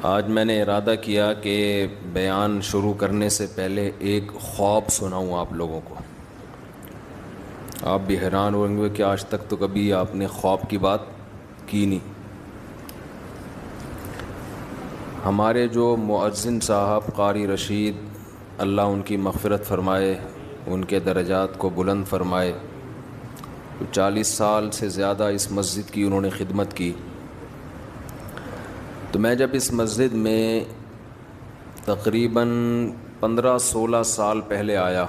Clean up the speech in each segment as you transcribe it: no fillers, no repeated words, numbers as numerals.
آج میں نے ارادہ کیا کہ بیان شروع کرنے سے پہلے ایک خواب سناؤں آپ لوگوں کو. آپ بھی حیران ہوئیں گے کہ آج تک تو کبھی آپ نے خواب کی بات کی نہیں. ہمارے جو مؤذن صاحب قاری رشید، اللہ ان کی مغفرت فرمائے، ان کے درجات کو بلند فرمائے، 40 سال سے زیادہ اس مسجد کی انہوں نے خدمت کی. تو میں جب اس مسجد میں تقریباً 15-16 سال پہلے آیا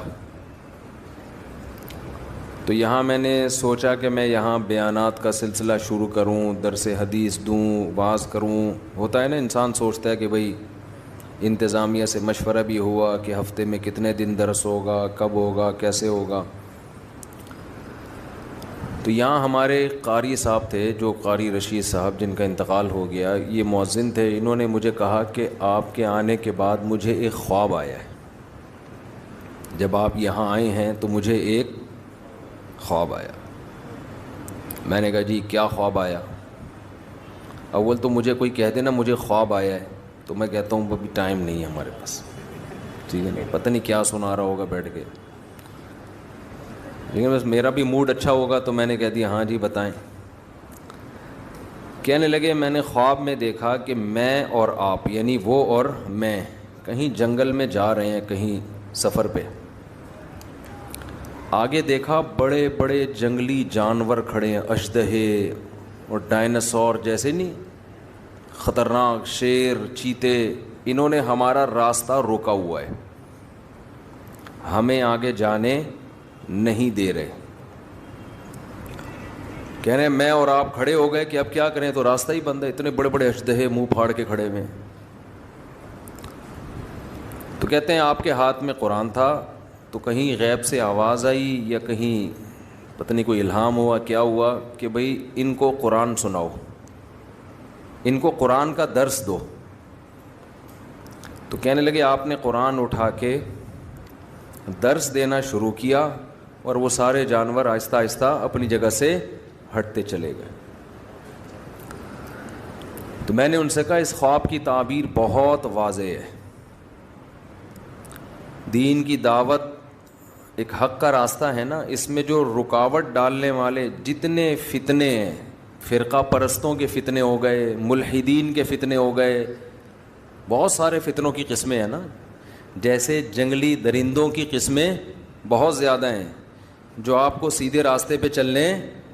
تو یہاں میں نے سوچا کہ میں یہاں بیانات کا سلسلہ شروع کروں، درس حدیث دوں، واعظ کروں. ہوتا ہے نا، انسان سوچتا ہے کہ بھئی انتظامیہ سے مشورہ بھی ہوا کہ ہفتے میں کتنے دن درس ہوگا، کب ہوگا، کیسے ہوگا. تو یہاں ہمارے قاری صاحب تھے، جو قاری رشید صاحب جن کا انتقال ہو گیا، یہ مؤذن تھے. انہوں نے مجھے کہا کہ آپ کے آنے کے بعد مجھے ایک خواب آیا ہے. جب آپ یہاں آئے ہیں تو مجھے ایک خواب آیا. میں نے کہا جی کیا خواب آیا؟ اول تو مجھے کوئی کہہ دے نا مجھے خواب آیا ہے تو میں کہتا ہوں ابھی ٹائم نہیں ہے ہمارے پاس، ٹھیک ہے نا، پتہ نہیں کیا سنا رہا ہوگا بیٹھ کے. لیکن بس میرا بھی موڈ اچھا ہوگا تو میں نے کہہ دیا ہاں جی بتائیں. کہنے لگے میں نے خواب میں دیکھا کہ میں اور آپ، یعنی وہ اور میں، کہیں جنگل میں جا رہے ہیں، کہیں سفر پہ. آگے دیکھا بڑے بڑے جنگلی جانور کھڑے ہیں، اژدہے اور ڈائناسور جیسے، نہیں خطرناک، شیر، چیتے. انہوں نے ہمارا راستہ روکا ہوا ہے، ہمیں آگے جانے نہیں دے رہے. کہہ رہے ہیں میں اور آپ کھڑے ہو گئے کہ اب کیا کریں، تو راستہ ہی بند ہے، اتنے بڑے بڑے اژدہے منہ پھاڑ کے کھڑے ہوئے. تو کہتے ہیں آپ کے ہاتھ میں قرآن تھا، تو کہیں غیب سے آواز آئی یا کہیں پتہ نہیں کوئی الہام ہوا، کیا ہوا کہ بھئی ان کو قرآن سناؤ، ان کو قرآن کا درس دو. تو کہنے لگے آپ نے قرآن اٹھا کے درس دینا شروع کیا اور وہ سارے جانور آہستہ آہستہ اپنی جگہ سے ہٹتے چلے گئے. تو میں نے ان سے کہا اس خواب کی تعبیر بہت واضح ہے. دین کی دعوت ایک حق کا راستہ ہے نا، اس میں جو رکاوٹ ڈالنے والے جتنے فتنے ہیں، فرقہ پرستوں کے فتنے ہو گئے، ملحدین کے فتنے ہو گئے، بہت سارے فتنوں کی قسمیں ہیں نا. جیسے جنگلی درندوں کی قسمیں بہت زیادہ ہیں جو آپ کو سیدھے راستے پہ چلنے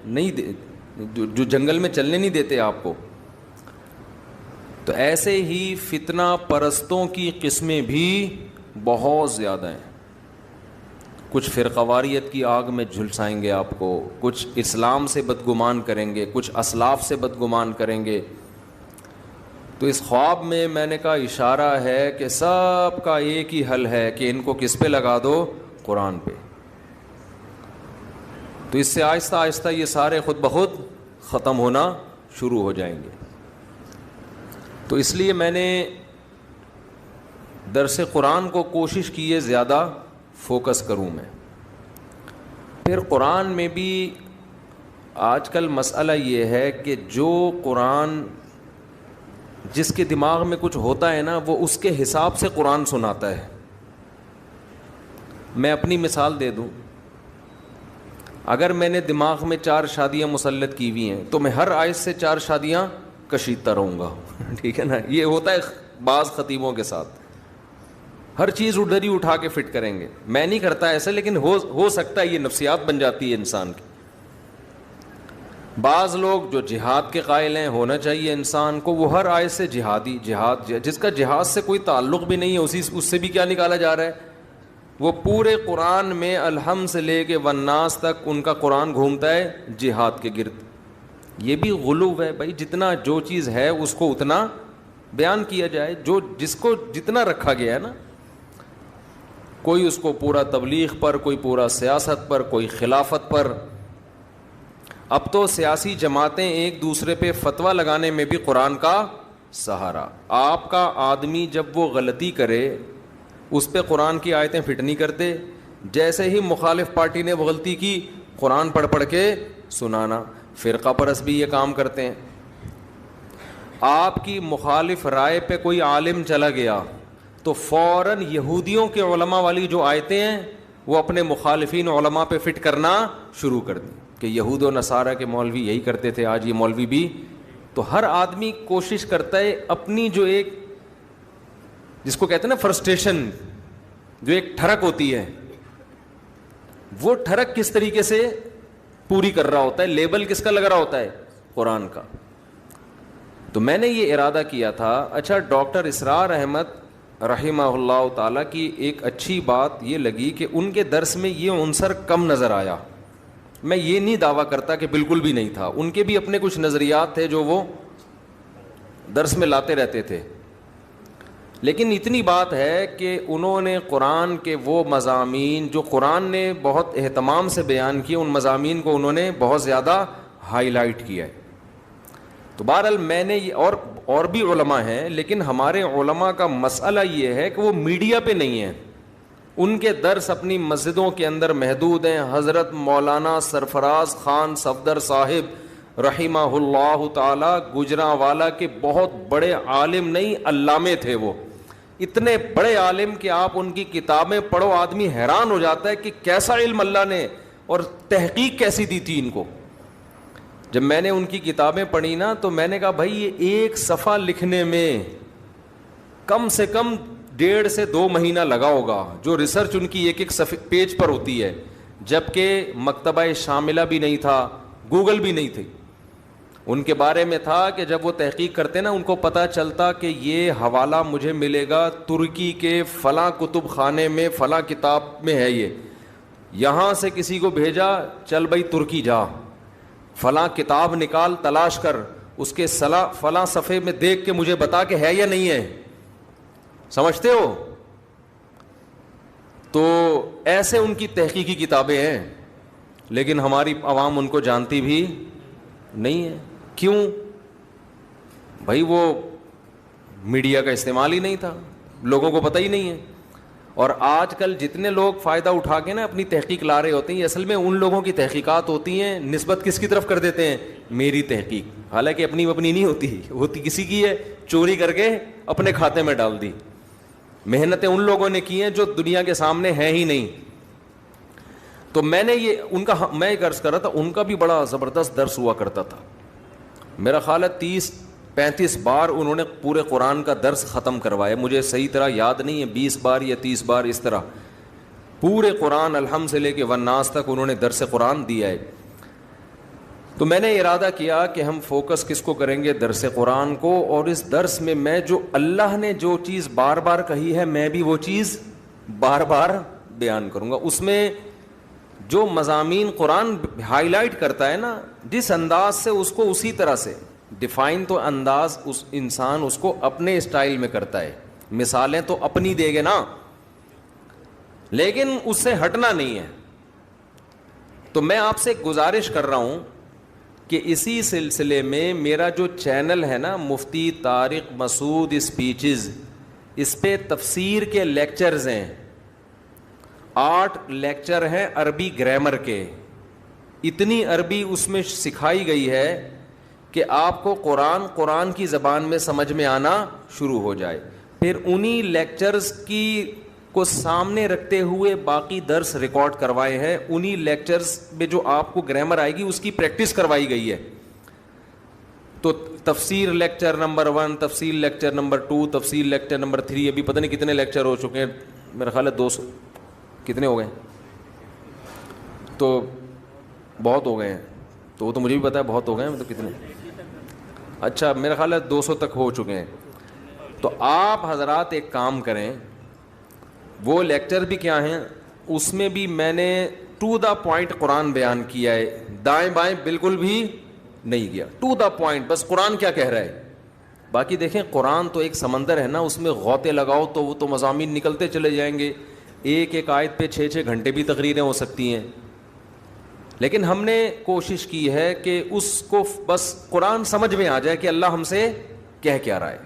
نہیں جو جنگل میں چلنے نہیں دیتے آپ کو. تو ایسے ہی فتنہ پرستوں کی قسمیں بھی بہت زیادہ ہیں. کچھ فرقواریت کی آگ میں جھلسائیں گے آپ کو، کچھ اسلام سے بدگمان کریں گے، کچھ اسلاف سے بدگمان کریں گے. تو اس خواب میں نے کہا اشارہ ہے کہ سب کا ایک ہی حل ہے کہ ان کو کس پہ لگا دو، قرآن پہ. تو اس سے آہستہ آہستہ یہ سارے خود بخود ختم ہونا شروع ہو جائیں گے. تو اس لیے میں نے درس قرآن کو کوشش کی ہے زیادہ فوکس کروں میں. پھر قرآن میں بھی آج کل مسئلہ یہ ہے کہ جو قرآن جس کے دماغ میں کچھ ہوتا ہے نا، وہ اس کے حساب سے قرآن سناتا ہے. میں اپنی مثال دے دوں، اگر میں نے دماغ میں 4 شادیاں مسلط کی ہوئی ہیں تو میں ہر آیت سے 4 شادیاں کشیدتا رہوں گا. ٹھیک ہے نا، یہ ہوتا ہے بعض خطیبوں کے ساتھ، ہر چیز ادھر ہی اٹھا کے فٹ کریں گے. میں نہیں کرتا ایسا، لیکن ہو سکتا ہے یہ نفسیات بن جاتی ہے انسان کی. بعض لوگ جو جہاد کے قائل ہیں، ہونا چاہیے انسان کو، وہ ہر آیت سے جہاد جس کا جہاد سے کوئی تعلق بھی نہیں ہے اس سے بھی کیا نکالا جا رہا ہے. وہ پورے قرآن میں الحم سے لے کے والناس تک ان کا قرآن گھومتا ہے جہاد کے گرد. یہ بھی غلو ہے بھائی، جتنا جو چیز ہے اس کو اتنا بیان کیا جائے، جو جس کو جتنا رکھا گیا ہے نا. کوئی اس کو پورا تبلیغ پر، کوئی پورا سیاست پر، کوئی خلافت پر. اب تو سیاسی جماعتیں ایک دوسرے پہ فتویٰ لگانے میں بھی قرآن کا سہارا. آپ کا آدمی جب وہ غلطی کرے اس پہ قرآن کی آیتیں فٹ نہیں کرتے، جیسے ہی مخالف پارٹی نے وہ غلطی کی قرآن پڑھ کے سنانا. فرقہ پرست بھی یہ کام کرتے ہیں. آپ کی مخالف رائے پہ کوئی عالم چلا گیا تو فوراً یہودیوں کے علماء والی جو آیتیں ہیں وہ اپنے مخالفین علماء پہ فٹ کرنا شروع کر دیں کہ یہود و نصارہ کے مولوی یہی کرتے تھے، آج یہ مولوی بھی. تو ہر آدمی کوشش کرتا ہے اپنی جو ایک جس کو کہتے ہیں نا فرسٹریشن، جو ایک ٹھڑک ہوتی ہے، وہ ٹھڑک کس طریقے سے پوری کر رہا ہوتا ہے. لیبل کس کا لگ رہا ہوتا ہے؟ قرآن کا. تو میں نے یہ ارادہ کیا تھا. اچھا، ڈاکٹر اسرار احمد رحمہ اللہ تعالیٰ کی ایک اچھی بات یہ لگی کہ ان کے درس میں یہ عنصر کم نظر آیا. میں یہ نہیں دعویٰ کرتا کہ بالکل بھی نہیں تھا، ان کے بھی اپنے کچھ نظریات تھے جو وہ درس میں لاتے رہتے تھے، لیکن اتنی بات ہے کہ انہوں نے قرآن کے وہ مضامین جو قرآن نے بہت اہتمام سے بیان کیے، ان مضامین کو انہوں نے بہت زیادہ ہائی لائٹ کیا ہے. تو بہرحال میں نے یہ اور بھی علماء ہیں، لیکن ہمارے علماء کا مسئلہ یہ ہے کہ وہ میڈیا پہ نہیں ہیں. ان کے درس اپنی مسجدوں کے اندر محدود ہیں. حضرت مولانا سرفراز خان صفدر صاحب رحمہ اللہ تعالی گجرانوالہ کے بہت بڑے عالم نہیں علامے تھے. وہ اتنے بڑے عالم کہ آپ ان کی کتابیں پڑھو آدمی حیران ہو جاتا ہے کہ کیسا علم اللہ نے اور تحقیق کیسی دی تھی ان کو. جب میں نے ان کی کتابیں پڑھی نا تو میں نے کہا بھائی یہ ایک صفحہ لکھنے میں کم سے کم 1.5 سے 2 مہینہ لگا ہوگا، جو ریسرچ ان کی ایک پیج پر ہوتی ہے. جبکہ مکتبہ شاملہ بھی نہیں تھا، گوگل بھی نہیں تھی. ان کے بارے میں تھا کہ جب وہ تحقیق کرتے نا ان کو پتہ چلتا کہ یہ حوالہ مجھے ملے گا ترکی کے فلاں کتب خانے میں فلاں کتاب میں ہے، یہ یہاں سے کسی کو بھیجا، چل بھائی ترکی جا، فلاں کتاب نکال تلاش کر، اس کے فلاں صفحے میں دیکھ کے مجھے بتا کہ ہے یا نہیں ہے. سمجھتے ہو؟ تو ایسے ان کی تحقیقی کتابیں ہیں، لیکن ہماری عوام ان کو جانتی بھی نہیں ہے. کیوں؟ بھائی وہ میڈیا کا استعمال ہی نہیں تھا، لوگوں کو پتہ ہی نہیں ہے. اور آج کل جتنے لوگ فائدہ اٹھا کے نا اپنی تحقیق لا رہے ہوتے ہیں، یہ اصل میں ان لوگوں کی تحقیقات ہوتی ہیں. نسبت کس کی طرف کر دیتے ہیں؟ میری تحقیق. حالانکہ اپنی نہیں ہوتی کسی کی ہے، چوری کر کے اپنے کھاتے میں ڈال دی. محنتیں ان لوگوں نے کی ہیں جو دنیا کے سامنے ہیں ہی نہیں. تو میں نے یہ ان کا میں ایک عرض کر رہا تھا، ان کا بھی بڑا زبردست درس ہوا کرتا تھا. میرا خیال ہے 30-35 بار انہوں نے پورے قرآن کا درس ختم کروایا. مجھے صحیح طرح یاد نہیں ہے، 20 بار یا 30 بار اس طرح پورے قرآن الحمد سے لے کے والناس تک انہوں نے درس قرآن دیا ہے. تو میں نے ارادہ کیا کہ ہم فوکس کس کو کریں گے؟ درس قرآن کو. اور اس درس میں میں جو اللہ نے جو چیز بار بار کہی ہے میں بھی وہ چیز بار بار بیان کروں گا. اس میں جو مضامین قرآن ہائی لائٹ کرتا ہے نا، جس انداز سے اس کو اسی طرح سے ڈیفائن، تو انداز اس انسان اس کو اپنے اسٹائل میں کرتا ہے. مثالیں تو اپنی دے گے نا، لیکن اس سے ہٹنا نہیں ہے. تو میں آپ سے گزارش کر رہا ہوں کہ اسی سلسلے میں میرا جو چینل ہے نا مفتی طارق مسعود اسپیچز، اس پہ تفسیر کے لیکچرز ہیں. 8 لیکچر ہیں عربی گرامر کے. اتنی عربی اس میں سکھائی گئی ہے کہ آپ کو قرآن کی زبان میں سمجھ میں آنا شروع ہو جائے. پھر انہی لیکچرز کو سامنے رکھتے ہوئے باقی درس ریکارڈ کروائے ہیں. انہی لیکچرز میں جو آپ کو گرامر آئے گی اس کی پریکٹس کروائی گئی ہے. تو تفسیر لیکچر نمبر 1، تفسیر لیکچر نمبر 2، تفسیر لیکچر نمبر 3، ابھی پتہ نہیں کتنے لیکچر ہو چکے ہیں. میرا خیال ہے 200 کتنے ہو گئے، تو بہت ہو گئے ہیں. تو وہ تو مجھے بھی پتا ہے بہت ہو گئے ہیں، تو کتنے، اچھا میرا خیال ہے 200 تک ہو چکے ہیں. تو آپ حضرات ایک کام کریں، وہ لیکچر بھی کیا ہیں اس میں بھی میں نے ٹو دا پوائنٹ قرآن بیان کیا ہے، دائیں بائیں بالکل بھی نہیں کیا. ٹو دا پوائنٹ، بس قرآن کیا کہہ رہا ہے. باقی دیکھیں قرآن تو ایک سمندر ہے نا، اس میں غوطے لگاؤ تو وہ تو مضامین نکلتے چلے جائیں گے. ایک آیت پہ 6 گھنٹے بھی تقریریں ہو سکتی ہیں. لیکن ہم نے کوشش کی ہے کہ اس کو بس قرآن سمجھ میں آ جائے کہ اللہ ہم سے کہہ کیا رہا ہے.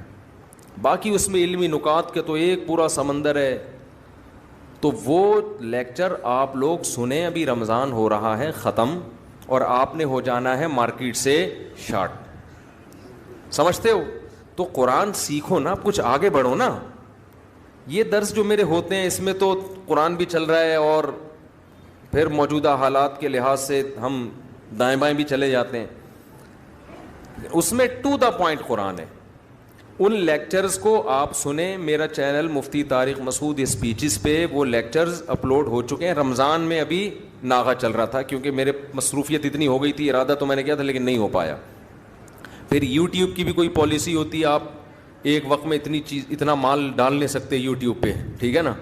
باقی اس میں علمی نکات کے تو ایک پورا سمندر ہے. تو وہ لیکچر آپ لوگ سنیں. ابھی رمضان ہو رہا ہے ختم، اور آپ نے ہو جانا ہے مارکیٹ سے شارٹ. سمجھتے ہو؟ تو قرآن سیکھو نا, کچھ آگے بڑھو نا. یہ درس جو میرے ہوتے ہیں اس میں تو قرآن بھی چل رہا ہے اور پھر موجودہ حالات کے لحاظ سے ہم دائیں بائیں بھی چلے جاتے ہیں. اس میں ٹو دا پوائنٹ قرآن ہے. ان لیکچرز کو آپ سنیں, میرا چینل مفتی طارق مسعود اسپیچز پہ وہ لیکچرز اپلوڈ ہو چکے ہیں. رمضان میں ابھی ناغہ چل رہا تھا کیونکہ میرے مصروفیت اتنی ہو گئی تھی, ارادہ تو میں نے کیا تھا لیکن نہیں ہو پایا. پھر یوٹیوب کی بھی کوئی پالیسی ہوتی ہے, آپ ایک وقت میں اتنا مال ڈال نہیں سکتے یوٹیوب پہ, ٹھیک ہے نا,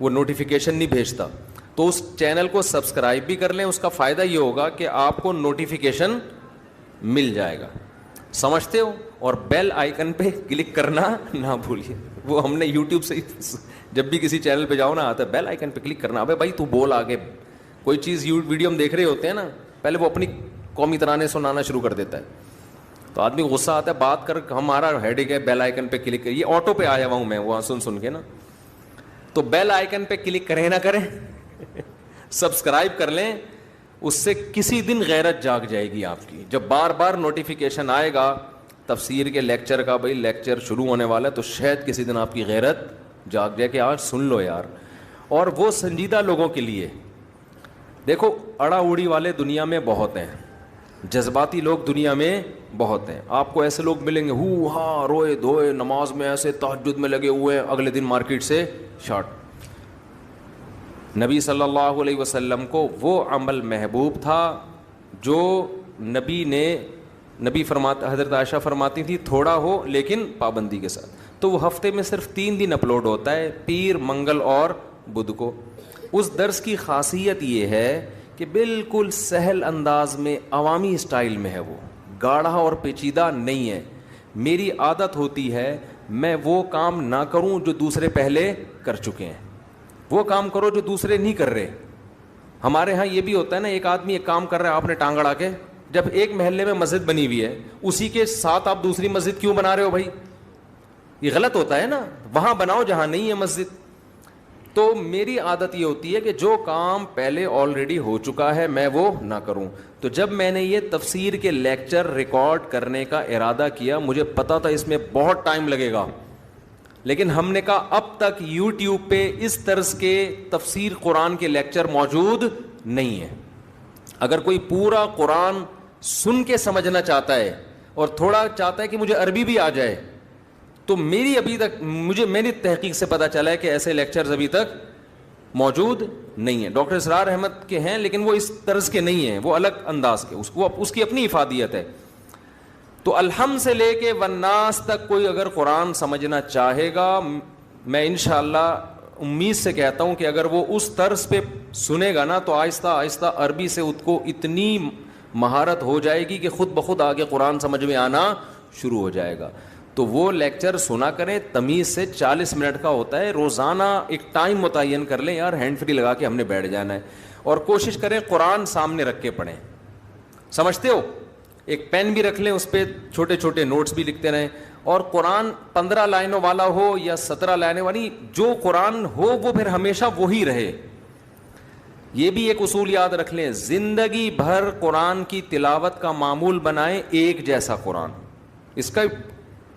وہ نوٹیفیکیشن نہیں بھیجتا. تو اس چینل کو سبسکرائب بھی کر لیں, اس کا فائدہ یہ ہوگا کہ آپ کو نوٹیفیکیشن مل جائے گا, سمجھتے ہو. اور بیل آئیکن پہ کلک کرنا نہ بھولیے, وہ ہم نے یوٹیوب سے جب بھی کسی چینل پہ جاؤ نا آتا ہے بیل آئیکن پہ کلک کرنا. ابے بھائی تو بول آگے, کوئی چیز ویڈیو ہم دیکھ رہے ہوتے ہیں نا, پہلے وہ اپنی قومی ترانے سنانا شروع کر دیتا ہے تو آدمی کو غصہ آتا ہے, بات کر ہمارا ہیڈک ہے, بیل آئیکن پہ کلک کر. یہ آٹو پہ آیا ہوا ہوں میں وہاں سن کے نا, تو بیل آئیکن پہ کلک کریں نہ کریں, سبسکرائب کر لیں. اس سے کسی دن غیرت جاگ جائے گی آپ کی. جب بار بار نوٹیفیکیشن آئے گا تفسیر کے لیکچر کا, بھائی لیکچر شروع ہونے والا ہے, تو شاید کسی دن آپ کی غیرت جاگ جائے کہ آج سن لو یار. اور وہ سنجیدہ لوگوں کے لیے. دیکھو اڑا اوڑی والے دنیا میں بہت ہیں, جذباتی لوگ دنیا میں بہت ہیں. آپ کو ایسے لوگ ملیں گے ہو ہاں روئے دھوئے نماز میں ایسے تہجد میں لگے ہوئے ہیں, اگلے دن مارکیٹ سے شارٹ. نبی صلی اللہ علیہ وسلم کو وہ عمل محبوب تھا جو نبی فرماتا, حضرت عائشہ فرماتی تھی تھوڑا ہو لیکن پابندی کے ساتھ. تو وہ ہفتے میں صرف 3 دن اپلوڈ ہوتا ہے, پیر, منگل اور بدھ کو. اس درس کی خاصیت یہ ہے کہ بالکل سہل انداز میں عوامی اسٹائل میں ہے, وہ گاڑھا اور پیچیدہ نہیں ہے. میری عادت ہوتی ہے میں وہ کام نہ کروں جو دوسرے پہلے کر چکے ہیں, وہ کام کرو جو دوسرے نہیں کر رہے. ہمارے ہاں یہ بھی ہوتا ہے نا, ایک آدمی ایک کام کر رہا ہے, آپ نے ٹانگ اڑا کے, جب ایک محلے میں مسجد بنی ہوئی ہے اسی کے ساتھ آپ دوسری مسجد کیوں بنا رہے ہو بھائی؟ یہ غلط ہوتا ہے نا, وہاں بناؤ جہاں نہیں ہے مسجد. تو میری عادت یہ ہوتی ہے کہ جو کام پہلے آلریڈی ہو چکا ہے میں وہ نہ کروں. تو جب میں نے یہ تفسیر کے لیکچر ریکارڈ کرنے کا ارادہ کیا, مجھے پتا تھا اس میں بہت ٹائم لگے گا, لیکن ہم نے کہا اب تک یوٹیوب پہ اس طرز کے تفسیر قرآن کے لیکچر موجود نہیں ہیں. اگر کوئی پورا قرآن سن کے سمجھنا چاہتا ہے اور تھوڑا چاہتا ہے کہ مجھے عربی بھی آ جائے, تو میری ابھی تک میری تحقیق سے پتہ چلا ہے کہ ایسے لیکچرز ابھی تک موجود نہیں ہیں. ڈاکٹر اسرار احمد کے ہیں لیکن وہ اس طرز کے نہیں ہیں, وہ الگ انداز کے, اس کی اپنی افادیت ہے. تو الحمد سے لے کے والناس تک کوئی اگر قرآن سمجھنا چاہے گا, میں انشاءاللہ امید سے کہتا ہوں کہ اگر وہ اس طرز پہ سنے گا نا تو آہستہ آہستہ عربی سے اس کو اتنی مہارت ہو جائے گی کہ خود بخود آگے قرآن سمجھ میں آنا شروع ہو جائے گا. تو وہ لیکچر سنا کریں, تمیز سے 40 منٹ کا ہوتا ہے, روزانہ ایک ٹائم متعین کر لیں یار, ہینڈ فری لگا کے ہم نے بیٹھ جانا ہے, اور کوشش کریں قرآن سامنے رکھ کے پڑھیں. سمجھتے ہو, ایک پین بھی رکھ لیں, اس پہ چھوٹے چھوٹے نوٹس بھی لکھتے رہیں, اور قرآن 15 لائنوں والا ہو یا 17 لائنوں والی, جو قرآن ہو وہ پھر ہمیشہ وہی رہے. یہ بھی ایک اصول یاد رکھ لیں, زندگی بھر قرآن کی تلاوت کا معمول بنائیں ایک جیسا قرآن. اس کا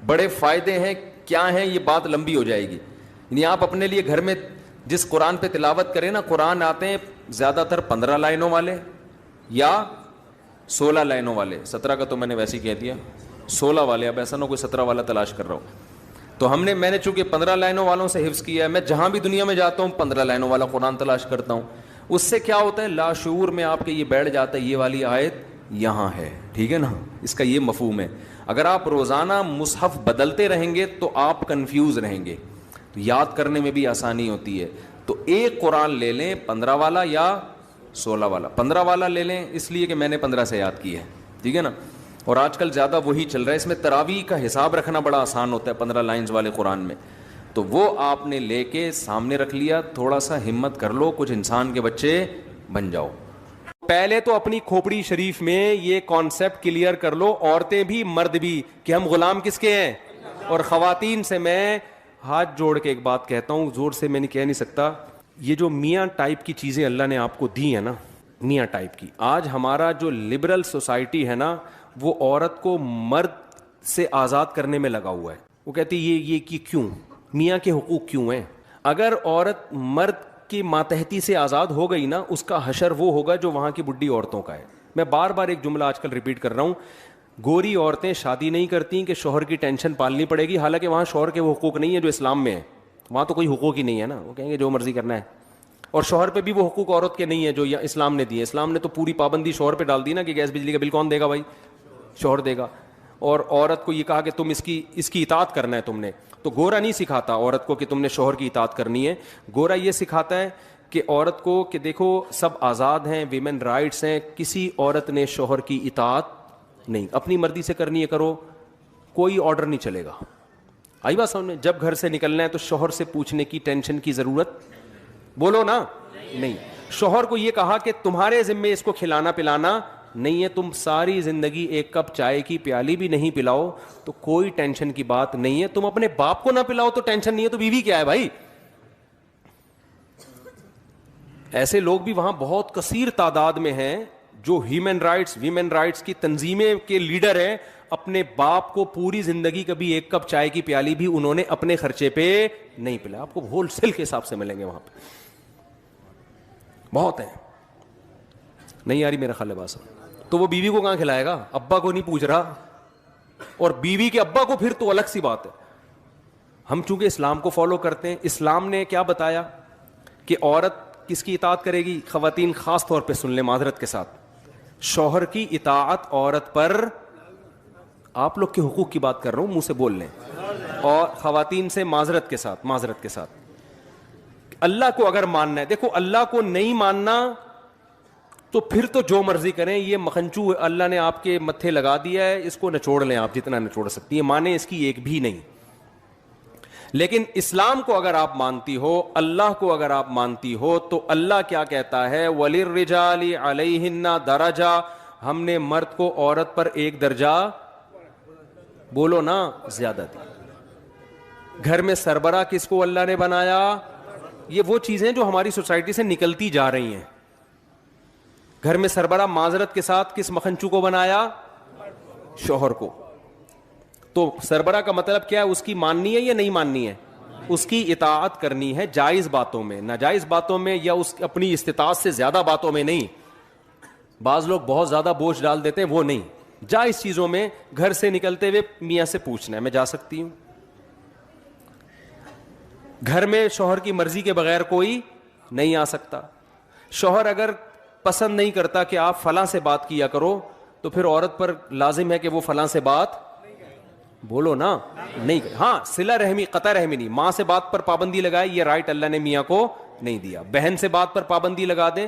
بڑے فائدے ہیں, کیا ہیں یہ بات لمبی ہو جائے گی. یعنی آپ اپنے لیے گھر میں جس قرآن پہ تلاوت کریں نا, قرآن آتے ہیں زیادہ تر 15 لائنوں والے یا 16 لائنوں والے, 17 کا تو میں نے ویسے ہی کہہ دیا, 16 والے, اب ایسا نہ کوئی 17 والا تلاش کر رہا ہوں. تو میں نے چونکہ 15 لائنوں والوں سے حفظ کیا ہے, میں جہاں بھی دنیا میں جاتا ہوں 15 لائنوں والا قرآن تلاش کرتا ہوں. اس سے کیا ہوتا ہے, لاشعور میں آپ کے یہ بیٹھ جاتا ہے یہ والی آیت یہاں ہے, ٹھیک ہے نا, اس کا یہ مفہوم ہے. اگر آپ روزانہ مصحف بدلتے رہیں گے تو آپ کنفیوز رہیں گے, تو یاد کرنے میں بھی آسانی ہوتی ہے. تو ایک قرآن لے لیں 15 والا یا 16 والا. 15 والا لے لیں اس لیے کہ میں نے 15 سے یاد کی ہے, ٹھیک ہے نا, اور آج کل زیادہ وہی چل رہا ہے. اس میں تراویح کا حساب رکھنا بڑا آسان ہوتا ہے 15 لائنز والے قرآن میں. تو وہ آپ نے لے کے سامنے رکھ لیا, تھوڑا سا ہمت کر لو, کچھ انسان کے بچے بن جاؤ. پہلے تو اپنی کھوپڑی شریف میں یہ کانسیپٹ کلیئر کر لو, عورتیں بھی مرد بھی, کہ ہم غلام کس کے ہیں. اور خواتین سے میں ہاتھ جوڑ کے ایک بات کہتا ہوں, زور سے میں نہیں کہہ نہیں سکتا, یہ جو میاں ٹائپ کی چیزیں اللہ نے آپ کو دی ہیں نا, میاں ٹائپ کی, آج ہمارا جو لبرل سوسائٹی ہے نا, وہ عورت کو مرد سے آزاد کرنے میں لگا ہوا ہے. وہ کہتی یہ کہ کیوں میاں کے حقوق کیوں ہیں؟ اگر عورت مرد کی ماتحتی سے آزاد ہو گئی نا, اس کا حشر وہ ہوگا جو وہاں کی بڈھی عورتوں کا ہے. میں بار بار ایک جملہ آج کل ریپیٹ کر رہا ہوں, گوری عورتیں شادی نہیں کرتی کہ شوہر کی ٹینشن پالنی پڑے گی, حالانکہ وہاں شوہر کے وہ حقوق نہیں ہیں جو اسلام میں ہیں. وہاں تو کوئی حقوق ہی نہیں ہے نا, وہ کہیں گے جو مرضی کرنا ہے. اور شوہر پہ بھی وہ حقوق عورت کے نہیں ہیں جو اسلام نے دیے. اسلام نے تو پوری پابندی شوہر پہ ڈال دی نا کہ گیس بجلی کا بل کون دے گا بھائی, شوہر دے گا. اور عورت کو یہ کہا کہ تم اس کی اطاعت کرنا ہے تم نے. تو گورا نہیں سکھاتا عورت کو کہ تم نے شوہر کی اطاعت کرنی ہے. گورا یہ سکھاتا ہے کہ عورت کو کہ دیکھو سب آزاد ہیں, ویمن رائٹس ہیں, کسی عورت نے شوہر کی اطاعت نہیں, اپنی مرضی سے کرنی ہے کرو, کوئی آرڈر نہیں چلے گا. آئی بات سامنے؟ جب گھر سے نکلنا ہے تو شوہر سے پوچھنے کی ٹینشن کی ضرورت, بولو نا, نہیں. شوہر کو یہ کہا کہ تمہارے ذمے اس کو کھلانا پلانا نہیں ہے, تم ساری زندگی ایک کپ چائے کی پیالی بھی نہیں پلاؤ تو کوئی ٹینشن کی بات نہیں ہے. تم اپنے باپ کو نہ پلاؤ تو ٹینشن نہیں ہے, تو بیوی کیا ہے بھائی؟ ایسے لوگ بھی وہاں بہت کثیر تعداد میں ہیں جو ہیومن رائٹس ویمن رائٹس کی تنظیمیں کے لیڈر ہیں. اپنے باپ کو پوری زندگی کبھی ایک کپ چائے کی پیالی بھی انہوں نے اپنے خرچے پہ نہیں پلایا. آپ کو ہول سیل کے حساب سے ملیں گے وہاں پہ, بہت ہیں. نہیں آ رہی میرا خیال ہے بات؟ تو وہ بیوی کو کہاں کھلائے گا؟ ابا کو نہیں پوچھ رہا, اور بیوی کے ابا کو پھر تو الگ سی بات ہے. ہم چونکہ اسلام کو فالو کرتے ہیں, اسلام نے کیا بتایا کہ عورت کس کی اطاعت کرے گی؟ خواتین خاص طور پہ سن لیں معذرت کے ساتھ, شوہر کی اطاعت عورت پر, آپ لوگ کے حقوق کی بات کر رہا ہوں, منہ سے بول لیں, اور خواتین سے معذرت کے ساتھ اللہ کو اگر ماننا ہے, دیکھو اللہ کو نہیں ماننا تو پھر تو جو مرضی کریں, یہ مکھنچو اللہ نے آپ کے متھے لگا دیا ہے, اس کو نچوڑ لیں آپ جتنا نچوڑ سکتی ہیں, مانیں اس کی ایک بھی نہیں. لیکن اسلام کو اگر آپ مانتی ہو, اللہ کو اگر آپ مانتی ہو, تو اللہ کیا کہتا ہے؟ وَلِلرِّجَالِ عَلَيْهِنَّ دَرَجَةٌ, ہم نے مرد کو عورت پر ایک درجہ, بولو نا, زیادہ دی. گھر میں سربراہ کس کو اللہ نے بنایا؟ یہ وہ چیزیں جو ہماری سوسائٹی سے نکلتی جا رہی ہیں. گھر میں سربراہ معذرت کے ساتھ کس مکھنچو کو بنایا؟ شوہر کو. تو سربراہ کا مطلب کیا ہے؟ اس کی ماننی ہے یا نہیں ماننی ہے؟ اس کی اطاعت کرنی ہے, جائز باتوں میں, ناجائز باتوں میں یا اس اپنی استطاعت سے زیادہ باتوں میں نہیں. بعض لوگ بہت زیادہ بوجھ ڈال دیتے ہیں, وہ نہیں. جائز چیزوں میں گھر سے نکلتے ہوئے میاں سے پوچھنا ہے میں جا سکتی ہوں. گھر میں شوہر کی مرضی کے بغیر کوئی نہیں آ سکتا. شوہر اگر پسند نہیں کرتا کہ آپ فلاں سے بات کیا کرو, تو پھر عورت پر لازم ہے کہ وہ فلاں سے بات, بولو نا, نہیں. ہاں صلہ رحمی, قطع رحمی نہیں. ماں سے بات پر پابندی لگائے, یہ رائٹ اللہ نے میاں کو نہیں دیا. بہن سے بات پر پابندی لگا دیں,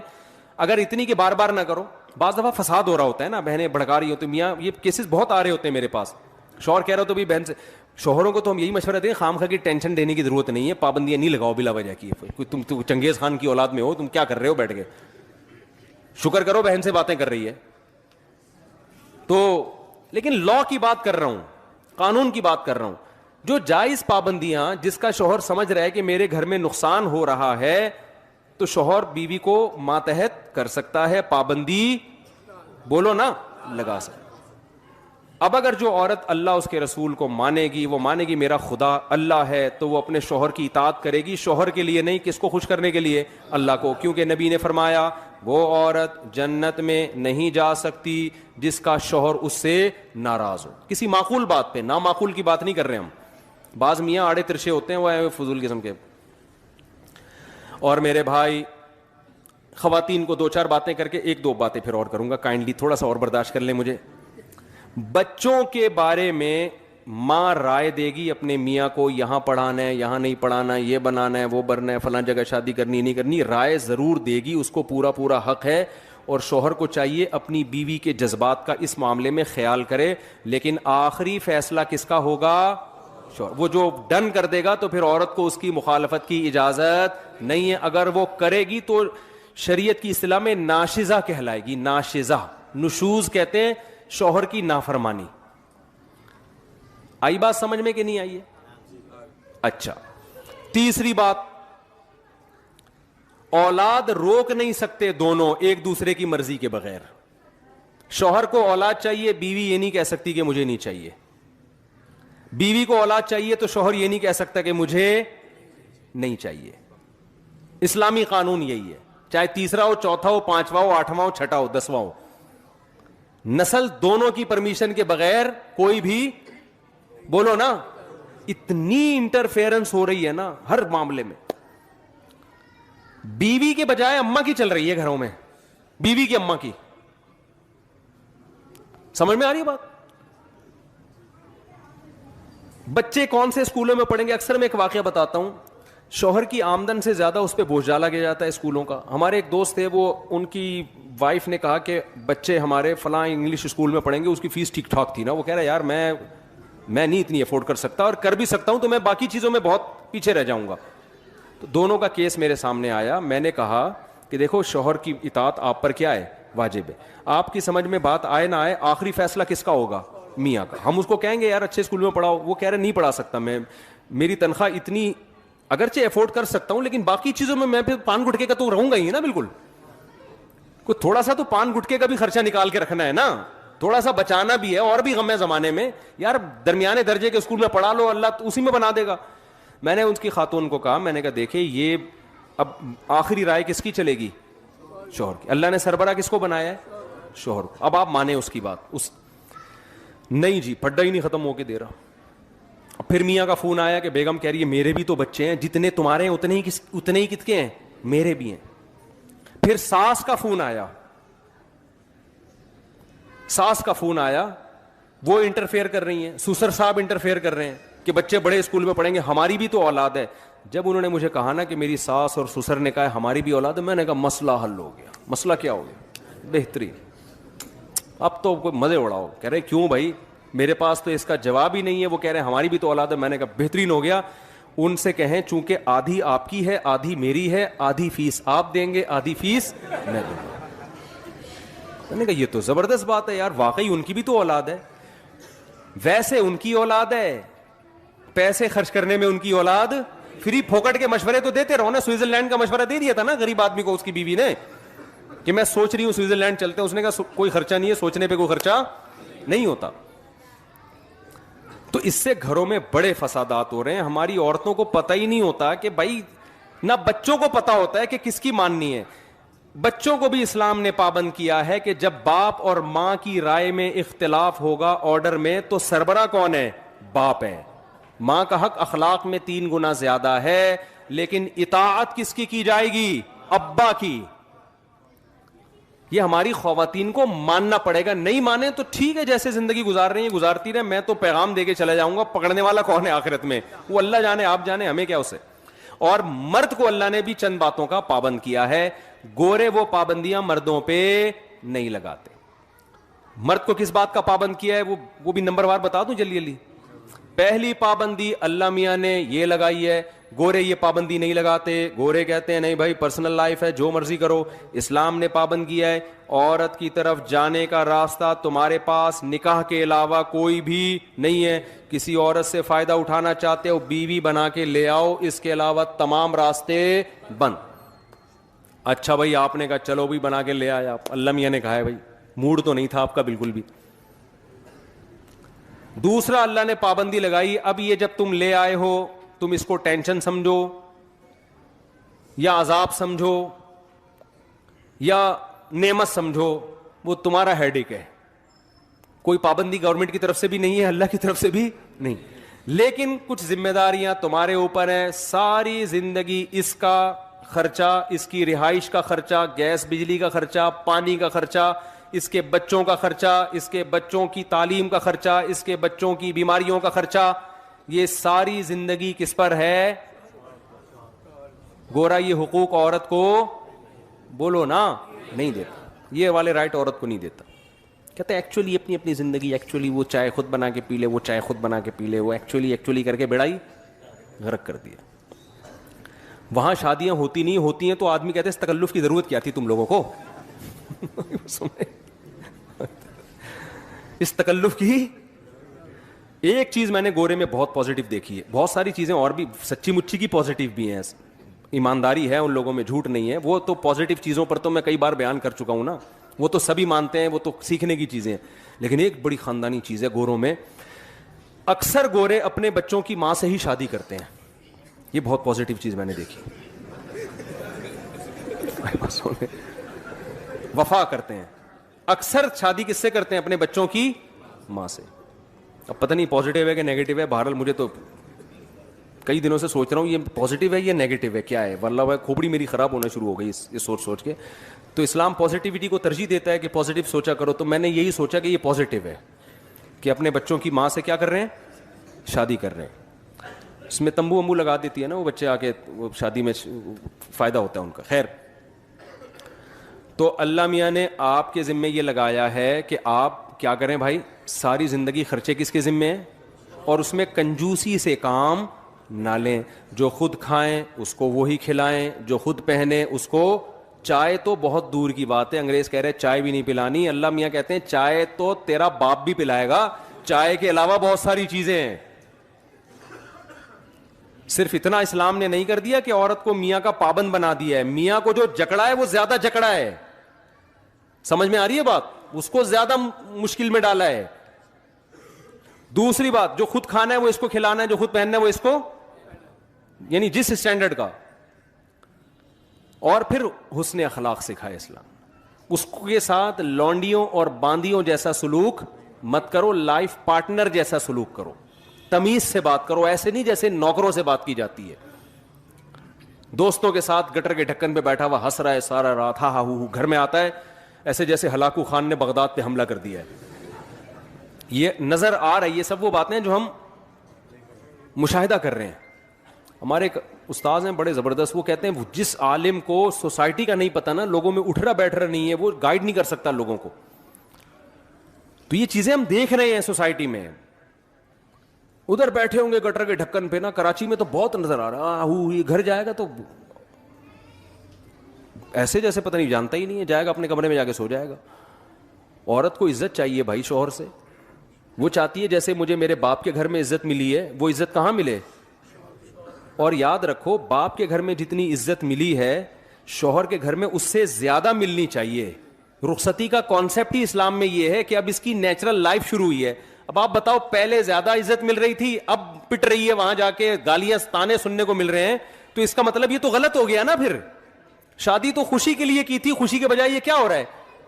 اگر اتنی کہ بار بار نہ کرو. بعض دفعہ فساد ہو رہا ہوتا ہے نا, بہنیں بھڑکا رہی ہوتی, میاں یہ کیسز بہت آ رہے ہوتے ہیں میرے پاس. شوہر کہہ رہا ہو تو بھی بہن سے, شوہروں کو تو ہم یہی مشورہ دیں, خام خواہ کی ٹینشن دینے کی ضرورت نہیں ہے, پابندیاں نہیں لگاؤ بلا وجہ کی. تم چنگیز خان کی اولاد میں ہو, تم کیا کر رہے ہو بیٹھ کے؟ شکر کرو بہن سے باتیں کر رہی ہے تو. لیکن لا کی بات کر رہا ہوں, قانون کی بات کر رہا ہوں. جو جائز پابندیاں, جس کا شوہر سمجھ رہا ہے کہ میرے گھر میں نقصان ہو رہا ہے, تو شوہر بیوی کو ماتحت کر سکتا ہے, پابندی, بولو نا, لگا سکتا. اب اگر جو عورت اللہ اس کے رسول کو مانے گی, وہ مانے گی میرا خدا اللہ ہے, تو وہ اپنے شوہر کی اطاعت کرے گی, شوہر کے لیے نہیں. کس کو خوش کرنے کے لیے؟ اللہ کو. کیونکہ نبی نے فرمایا وہ عورت جنت میں نہیں جا سکتی جس کا شوہر اس سے ناراض ہو. کسی معقول بات پہ, نامعقول کی بات نہیں کر رہے ہم. بعض میاں آڑے ترشے ہوتے ہیں, وہ فضول قسم کے. اور میرے بھائی, خواتین کو دو چار باتیں کر کے, ایک دو باتیں پھر اور کروں گا, کائنڈلی تھوڑا سا اور برداشت کر لیں مجھے. بچوں کے بارے میں ماں رائے دے گی اپنے میاں کو, یہاں پڑھانا ہے, یہاں نہیں پڑھانا ہے, یہ بنانا ہے, وہ بننا ہے, فلاں جگہ شادی کرنی نہیں کرنی, رائے ضرور دے گی, اس کو پورا پورا حق ہے. اور شوہر کو چاہیے اپنی بیوی کے جذبات کا اس معاملے میں خیال کرے, لیکن آخری فیصلہ کس کا ہوگا؟ شوہر. وہ جو ڈن کر دے گا تو پھر عورت کو اس کی مخالفت کی اجازت نہیں ہے. اگر وہ کرے گی تو شریعت کی اصطلاح میں ناشزہ کہلائے گی. ناشزہ, نشوز کہتے ہیں شوہر کی نافرمانی. آئی بات سمجھ میں کہ نہیں آئی ہے؟ اچھا, تیسری بات, اولاد روک نہیں سکتے دونوں ایک دوسرے کی مرضی کے بغیر. شوہر کو اولاد چاہیے, بیوی یہ نہیں کہہ سکتی کہ مجھے نہیں چاہیے. بیوی کو اولاد چاہیے تو شوہر یہ نہیں کہہ سکتا کہ مجھے نہیں چاہیے. اسلامی قانون یہی ہے, چاہے تیسرا ہو, چوتھا ہو, پانچواں ہو, آٹھواں ہو, چھٹا ہو, دسواں ہو, نسل دونوں کی پرمیشن کے بغیر کوئی بھی, بولو نا, اتنی انٹرفیئرنس ہو رہی ہے نا ہر معاملے میں. بیوی کے بجائے اماں کی چل رہی ہے گھروں میں, بیوی کی اماں کی. سمجھ میں آ رہی ہے بات؟ بچے کون سے اسکولوں میں پڑھیں گے؟ اکثر میں ایک واقعہ بتاتا ہوں, شوہر کی آمدن سے زیادہ اس پہ بوجھ ڈالا گیا جاتا ہے اسکولوں کا. ہمارے ایک دوست تھے, وہ ان کی وائف نے کہا کہ بچے ہمارے فلاں انگلش اسکول میں پڑھیں گے, اس کی فیس ٹھیک ٹھاک تھی نا. وہ کہہ رہا ہے یار میں نہیں اتنی افورڈ کر سکتا, اور کر بھی سکتا ہوں تو میں باقی چیزوں میں بہت پیچھے رہ جاؤں گا. تو دونوں کا کیس میرے سامنے آیا. میں نے کہا کہ دیکھو شوہر کی اطاعت آپ پر کیا ہے؟ واجب ہے. آپ کی سمجھ میں بات آئے نہ آئے, آخری فیصلہ کس کا ہوگا؟ میاں کا. ہم اس کو کہیں گے یار اچھے اسکول میں پڑھاؤ, وہ کہہ رہے نہیں پڑھا سکتا میں, میری تنخواہ اتنی, اگرچہ افورڈ کر سکتا ہوں لیکن باقی چیزوں میں پھر پان گٹکے کا تو رہوں گا ہی نا. بالکل, کوئی تھوڑا سا تو پان گٹکے کا بھی خرچہ نکال کے رکھنا ہے نا, تھوڑا سا بچانا بھی ہے. اور بھی غم ہے زمانے میں یار, درمیانے درجے کے اسکول میں پڑھا لو, اللہ اسی میں بنا دے گا. میں نے اس کی خاتون کو کہا, میں نے کہا دیکھیں یہ اب آخری رائے کس کی چلے گی؟ شوہر کی. اللہ نے سربراہ کس کو بنایا ہے؟ شوہر کو. اب آپ مانیں اس کی بات. نہیں جی, پھڈا ہی نہیں ختم ہو کے دے رہا. پھر میاں کا فون آیا کہ بیگم کہہ رہی ہے میرے بھی تو بچے ہیں, جتنے تمہارے ہیں اتنے ہی کت کے ہیں, میرے بھی ہیں. پھر ساس کا فون آیا, وہ انٹرفیئر کر رہی ہیں, سسر صاحب انٹرفیئر کر رہے ہیں کہ بچے بڑے اسکول میں پڑھیں گے, ہماری بھی تو اولاد ہے. جب انہوں نے مجھے کہا نا کہ میری ساس اور سسر نے کہا ہماری بھی اولاد ہے, میں نے کہا مسئلہ حل ہو گیا. مسئلہ کیا ہو گیا؟ بہترین. اب تو کوئی مزے اڑاؤ. کہہ رہے کیوں بھائی, میرے پاس تو اس کا جواب ہی نہیں ہے. وہ کہہ رہے ہیں ہماری بھی تو اولاد ہے. میں نے کہا بہترین ہو گیا. ان سے کہیں چونکہ آدھی آپ کی ہے, آدھی میری ہے, آدھی فیس آپ دیں گے, آدھی فیس میں دوں گا. میں نے کہا یہ تو زبردست بات ہے یار, واقعی ان کی بھی تو اولاد ہے. ویسے ان کی اولاد ہے, پیسے خرچ کرنے میں ان کی اولاد, فری پھوکٹ کے مشورے تو دیتے رہو نا. سوئٹزرلینڈ کا مشورہ دے دیا تھا نا غریب آدمی کو اس کی بیوی نے کہ میں سوچ رہی ہوں سوئٹزرلینڈ چلتے ہیں. اس نے کہا کوئی خرچہ نہیں ہے, سوچنے پہ کوئی خرچہ نہیں ہوتا. تو اس سے گھروں میں بڑے فسادات ہو رہے ہیں. ہماری عورتوں کو پتہ ہی نہیں ہوتا کہ بھائی, نہ بچوں کو پتہ ہوتا ہے کہ کس کی ماننی ہے. بچوں کو بھی اسلام نے پابند کیا ہے کہ جب باپ اور ماں کی رائے میں اختلاف ہوگا آرڈر میں, تو سربراہ کون ہے؟ باپ ہے. ماں کا حق اخلاق میں 3 گنا زیادہ ہے, لیکن اطاعت کس کی جائے گی؟ ابا کی. یہ ہماری خواتین کو ماننا پڑے گا. نہیں مانے تو ٹھیک ہے, جیسے زندگی گزار رہی ہیں گزارتی رہے, میں تو پیغام دے کے چلا جاؤں گا. پکڑنے والا کون ہے آخرت میں؟ وہ اللہ جانے, آپ جانے, ہمیں کیا اسے. اور مرد کو اللہ نے بھی چند باتوں کا پابند کیا ہے. گورے وہ پابندیاں مردوں پہ نہیں لگاتے. مرد کو کس بات کا پابند کیا ہے وہ بھی نمبر وار بتا دوں جلدی جلدی. پہلی پابندی اللہ میاں نے یہ لگائی ہے, گورے یہ پابندی نہیں لگاتے. گورے کہتے ہیں نہیں بھائی پرسنل لائف ہے, جو مرضی کرو. اسلام نے پابند کیا ہے عورت کی طرف جانے کا راستہ تمہارے پاس نکاح کے علاوہ کوئی بھی نہیں ہے. کسی عورت سے فائدہ اٹھانا چاہتے ہو بیوی بنا کے لے آؤ, اس کے علاوہ تمام راستے بند. اچھا بھائی آپ نے کہا چلو بھی بنا کے لے آیا, اللہ میاں نے کہا ہے بھائی موڈ تو نہیں تھا آپ کا بالکل بھی. دوسرا اللہ نے پابندی لگائی, اب یہ جب تم لے آئے ہو تم اس کو ٹینشن سمجھو یا عذاب سمجھو یا نعمت سمجھو, وہ تمہارا ہیڈیک ہے. کوئی پابندی گورنمنٹ کی طرف سے بھی نہیں ہے, اللہ کی طرف سے بھی نہیں, لیکن کچھ ذمہ داریاں تمہارے اوپر ہیں. ساری زندگی اس کا خرچہ, اس کی رہائش کا خرچہ, گیس بجلی کا خرچہ, پانی کا خرچہ, اس کے بچوں کا خرچہ, اس کے بچوں کی تعلیم کا خرچہ, اس کے بچوں کی بیماریوں کا خرچہ, یہ ساری زندگی کس پر ہے؟ گورا یہ حقوق عورت کو بولو نا نہیں دیتا. یہ والے رائٹ عورت کو نہیں دیتا. کہتے ہیں ایکچولی اپنی اپنی زندگی, ایکچولی وہ چائے خود بنا کے پی لے, وہ چائے خود بنا کے پی لے, وہ ایکچولی کر کے بیڑائی غرق کر دیا. وہاں شادیاں ہوتی نہیں, ہوتی ہیں تو آدمی کہتے ہیں اس تکلف کی ضرورت کیا تھی تم لوگوں کو. اس تکلف کی. ایک چیز میں نے گورے میں بہت پازیٹیو دیکھی ہے, بہت ساری چیزیں اور بھی سچی مچی کی پازیٹیو بھی ہیں, ایمانداری ہے ان لوگوں میں, جھوٹ نہیں ہے. وہ تو پازیٹیو چیزوں پر تو میں کئی بار بیان کر چکا ہوں نا, وہ تو سبھی مانتے ہیں, وہ تو سیکھنے کی چیزیں ہیں. لیکن ایک بڑی خاندانی چیز ہے گوروں میں, اکثر گورے اپنے بچوں کی ماں سے ہی شادی کرتے ہیں. یہ بہت پازیٹیو چیز میں نے دیکھی. وفا کرتے ہیں. اکثر شادی کس سے کرتے ہیں؟ اپنے بچوں کی ماں سے. اب پتہ نہیں پازیٹیو ہے کہ نیگیٹو ہے, بہرحال مجھے تو کئی دنوں سے سوچ رہا ہوں یہ پازیٹیو ہے یا نیگیٹو ہے, کیا ہے. واللہ بھائی کھوپڑی میری خراب ہونا شروع ہو گئی اس سوچ کے. تو اسلام پازیٹیوٹی کو ترجیح دیتا ہے کہ پازیٹیو سوچا کرو. تو میں نے یہی سوچا کہ یہ پازیٹیو ہے کہ اپنے بچوں کی ماں سے کیا کر رہے ہیں؟ شادی کر رہے ہیں. اس میں تمبو ومبو لگا دیتی ہے نا وہ بچے آ کے, وہ شادی میں فائدہ ہوتا ہے ان کا. خیر, تو اللہ میاں نے آپ کے ذمے یہ لگایا ہے کہ آپ کیا کریں بھائی, ساری زندگی خرچے کس کے ذمے ہیں, اور اس میں کنجوسی سے کام نہ لیں. جو خود کھائیں اس کو وہی کھلائیں, جو خود پہنے اس کو. چائے تو بہت دور کی بات ہے, انگریز کہہ رہے چائے بھی نہیں پلانی. اللہ میاں کہتے ہیں چائے تو تیرا باپ بھی پلائے گا, چائے کے علاوہ بہت ساری چیزیں ہیں. صرف اتنا اسلام نے نہیں کر دیا کہ عورت کو میاں کا پابند بنا دیا ہے. میاں کو جو جکڑا ہے وہ زیادہ جکڑا ہے. سمجھ میں آ رہی ہے بات؟ اس کو زیادہ مشکل میں ڈالا ہے. دوسری بات, جو خود کھانا ہے وہ اس کو کھلانا ہے, جو خود پہننا ہے وہ اس کو, یعنی جس اسٹینڈرڈ کا. اور پھر حسن اخلاق سکھائے اسلام. اس کے ساتھ لونڈیوں اور باندیوں جیسا سلوک مت کرو, لائف پارٹنر جیسا سلوک کرو. تمیز سے بات کرو, ایسے نہیں جیسے نوکروں سے بات کی جاتی ہے. دوستوں کے ساتھ گٹر کے ڈھکن پہ بیٹھا ہوا ہنس رہا ہے سارا رات, ہا ہا ہو, گھر میں آتا ہے ایسے جیسے ہلاکو خان نے بغداد پہ حملہ کر دیا ہے. یہ نظر آ رہا ہے. یہ سب وہ باتیں جو ہم مشاہدہ کر رہے ہیں. ہمارے ایک استاذ ہیں بڑے زبردست, وہ کہتے ہیں جس عالم کو سوسائٹی کا نہیں پتہ نا, لوگوں میں اٹھ رہا بیٹھ رہا نہیں ہے, وہ گائیڈ نہیں کر سکتا لوگوں کو. تو یہ چیزیں ہم دیکھ رہے ہیں سوسائٹی میں. ادھر بیٹھے ہوں گے گٹر کے ڈھکن پہ نا, کراچی میں تو بہت نظر آ رہا, یہ گھر جائے گا تو ایسے جیسے پتہ نہیں جانتا ہی نہیں ہے, جائے گا اپنے کمرے میں جا کے سو جائے گا. عورت کو عزت چاہیے بھائی شوہر سے. وہ چاہتی ہے جیسے مجھے میرے باپ کے گھر میں عزت ملی ہے, وہ عزت کہاں ملے. اور یاد رکھو, باپ کے گھر میں جتنی عزت ملی ہے شوہر کے گھر میں اس سے زیادہ ملنی چاہیے. رخصتی کا کانسیپٹ ہی اسلام میں یہ ہے کہ اب اس کی نیچرل لائف شروع ہوئی ہے. اب آپ بتاؤ, پہلے زیادہ عزت مل رہی تھی, اب پٹ رہی ہے, وہاں جا کے گالیاں تانے سننے کو مل رہے ہیں, تو اس کا مطلب یہ تو غلط ہو گیا نا. پھر شادی تو خوشی کے لیے کی تھی, خوشی کے بجائے یہ کیا ہو رہا ہے,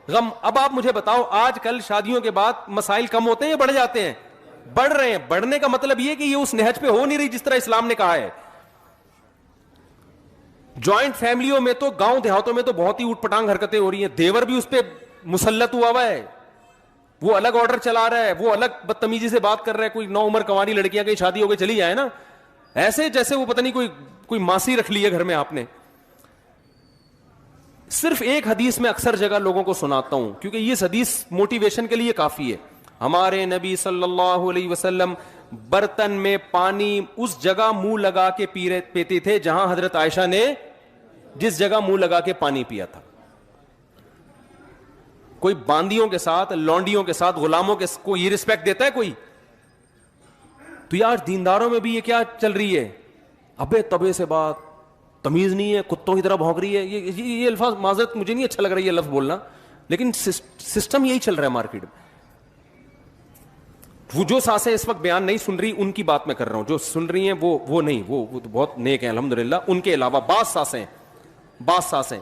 غم. اب آپ مجھے بتاؤ, آج کل شادیوں کے بعد مسائل کم ہوتے ہیں یا بڑھ جاتے ہیں؟ بڑھ رہے ہیں. بڑھنے کا مطلب یہ کہ یہ اس نہج پہ ہو نہیں رہی جس طرح اسلام نے کہا ہے. جوائنٹ فیملیوں میں تو, گاؤں دیہاتوں میں تو بہت ہی اوٹ پٹانگ حرکتیں ہو رہی ہیں. دیور بھی اس پہ مسلط ہوا ہے, وہ الگ آرڈر چلا رہا ہے, وہ الگ بدتمیزی سے بات کر رہا ہے. کوئی نو عمر کنواری لڑکیاں کی شادی ہو کے چلی جائے نا, ایسے جیسے وہ پتہ نہیں کوئی ماسی رکھ لی ہے گھر میں آپ نے. صرف ایک حدیث میں اکثر جگہ لوگوں کو سناتا ہوں کیونکہ یہ حدیث موٹیویشن کے لیے کافی ہے. ہمارے نبی صلی اللہ علیہ وسلم برتن میں پانی اس جگہ منہ لگا کے پیتے تھے جہاں حضرت عائشہ نے جس جگہ منہ لگا کے پانی پیا تھا. کوئی باندیوں کے ساتھ, لونڈیوں کے ساتھ, غلاموں کے کو یہ رسپیکٹ دیتا ہے کوئی؟ تو یہ آج دینداروں میں بھی یہ کیا چل رہی ہے, ابے تبے سے بات, تمیز نہیں ہے, کتوں کی طرح بھونک رہی ہے. یہ الفاظ معذرت مجھے نہیں اچھا لگ رہا ہے یہ لفظ بولنا, لیکن سسٹم یہی چل رہا ہے مارکیٹ میں. وہ جو سانسیں اس وقت بیان نہیں سن رہی ان کی بات میں کر رہا ہوں, جو سن رہی ہیں وہ نہیں, وہ تو بہت نیک ہیں الحمدللہ. ان کے علاوہ بعض سانسیں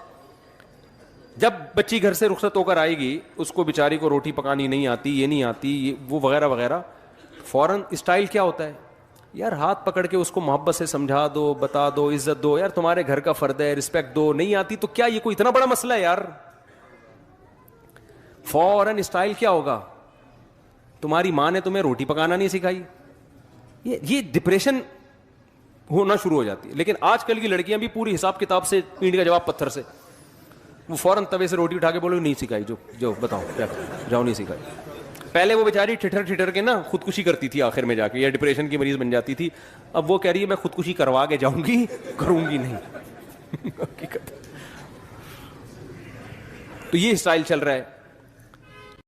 جب بچی گھر سے رخصت ہو کر آئے گی, اس کو بیچاری کو روٹی پکانی نہیں آتی, یہ نہیں آتی, وہ وغیرہ وغیرہ, فوراً اسٹائل کیا ہوتا ہے, یار ہاتھ پکڑ کے اس کو محبت سے سمجھا دو, بتا دو, عزت دو, یار تمہارے گھر کا فرد ہے, رسپیکٹ دو. نہیں آتی تو کیا یہ کوئی اتنا بڑا مسئلہ ہے یار؟ فوراً اسٹائل کیا ہوگا, تمہاری ماں نے تمہیں روٹی پکانا نہیں سکھائی. یہ ڈپریشن ہونا شروع ہو جاتی ہے. لیکن آج کل کی لڑکیاں بھی پوری حساب کتاب سے, اینٹ کا جواب پتھر سے, وہ فوراً توے سے روٹی اٹھا کے بولو نہیں سکھائی, جو بتاؤ کیا جاؤ نہیں سکھائی. پہلے وہ بیچاری ٹھٹر کے نا خودکشی کرتی تھی آخر میں جا کے, یا ڈپریشن کی مریض بن جاتی تھی. اب وہ کہہ رہی ہے میں خودکشی کروا کے جاؤں گی, کروں گی نہیں. تو یہ اسٹائل چل رہا ہے.